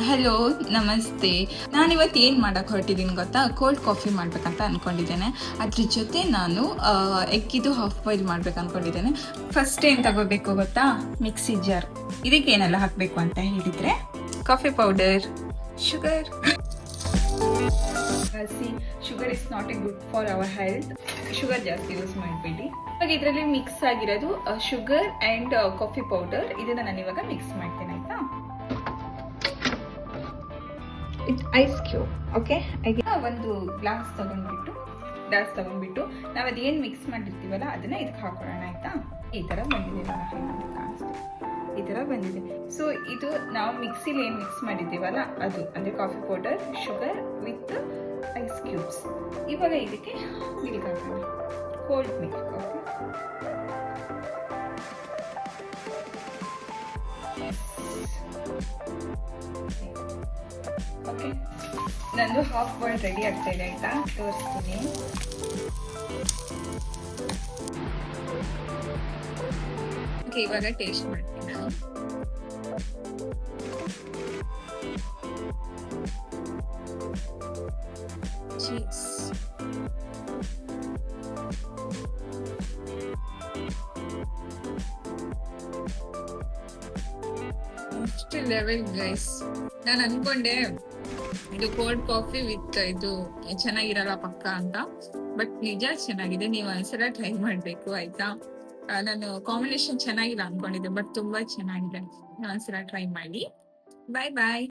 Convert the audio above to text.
Hello, ನಮಸ್ತೆ. ನಾನಿವತ್ತು ಏನು ಮಾಡಕ್ಕೆ ಹೊರಟಿದ್ದೀನಿ ಗೊತ್ತಾ? ಕೋಲ್ಡ್ ಕಾಫಿ ಮಾಡ್ಬೇಕಂತ ಅಂದ್ಕೊಂಡಿದ್ದೇನೆ. ಅದ್ರ ಜೊತೆ ನಾನು ಎಗ್ಗಿದು ಹಾಫ್ ಬಾಯ್ಲ್ ಮಾಡ್ಬೇಕು ಅಂದ್ಕೊಂಡಿದ್ದೇನೆ. ಫಸ್ಟ್ ಏನು ತಗೋಬೇಕು ಗೊತ್ತಾ? Mixie jar. ಇದಕ್ಕೆ ಏನೆಲ್ಲ ಹಾಕಬೇಕು ಅಂತ ಹೇಳಿದರೆ, coffee powder, sugar. Sugar is not A good for our health. Sugar ಜಾಸ್ತಿ ಯೂಸ್ ಮಾಡಬೇಡಿ. ಇವಾಗ ಇದರಲ್ಲಿ ಮಿಕ್ಸ್ ಆಗಿರೋದು ಶುಗರ್ ಆ್ಯಂಡ್ ಕಾಫಿ ಪೌಡರ್. ಇದನ್ನು ನಾನು ಇವಾಗ ಮಿಕ್ಸ್ ಮಾಡ್ತೇನೆ, ಆಯಿತಾ? Ice cube. ಓಕೆ, ಒಂದು ಗ್ಲಾಸ್ ತಗೊಂಡ್ಬಿಟ್ಟು ನಾವು ಅದೇನು ಮಿಕ್ಸ್ ಮಾಡಿರ್ತೀವಲ್ಲ ಅದನ್ನ ಇದಕ್ಕೆ ಹಾಕೊಳ್ಳೋಣ, ಆಯ್ತಾ? ಈ ಥರ ಬಂದಿದೆ, ಈ ಥರ ಬಂದಿದೆ. ಸೊ ಇದು ನಾವು ಮಿಕ್ಸಿಲಿ ಏನು ಮಿಕ್ಸ್ ಮಾಡಿದ್ದೀವಲ್ಲ ಅದು, ಅಂದರೆ coffee powder, sugar with ice cubes. ಇವಾಗ ಇದಕ್ಕೆ ಮಿಲ್ಕ್ ಹಾಕೋಣ, ಕೋಲ್ಡ್ ಮಿಲ್ಕ್. ಓಕೆ, ನಂದು ಹಾಫ್ ಬಾಯ್ಲ್ ರೆಡಿ ಆಗ್ತಾ ಇದೆ, ಆಯ್ತಾ? ತೋರಿಸ್ತೀನಿ. ಓಕೆ, ಇವಾಗ ಟೇಸ್ಟ್ ಮಾಡ್ತೀನಿ ನಾನು. ಚೀಸ್. Next level guys. ನಾನು ಅನ್ಕೊಂಡೆ ಇದು ಕೋಲ್ಡ್ ಕಾಫಿ ವಿತ್ ಇದು ಚೆನ್ನಾಗಿರಲ್ಲ ಪಕ್ಕ ಅಂತ, ಬಟ್ ನಿಜ ಚೆನ್ನಾಗಿದೆ. ನೀವು ಒಂದ್ಸಲ ಟ್ರೈ ಮಾಡಬೇಕು, ಆಯ್ತಾ? ನಾನು ಕಾಂಬಿನೇಷನ್ ಚೆನ್ನಾಗಿಲ್ಲ ಅನ್ಕೊಂಡಿದ್ದೆ, ಬಟ್ ತುಂಬಾ ಚೆನ್ನಾಗಿದೆ. ಒಂದ್ಸಲ ಟ್ರೈ ಮಾಡಿ. ಬಾಯ್ ಬಾಯ್.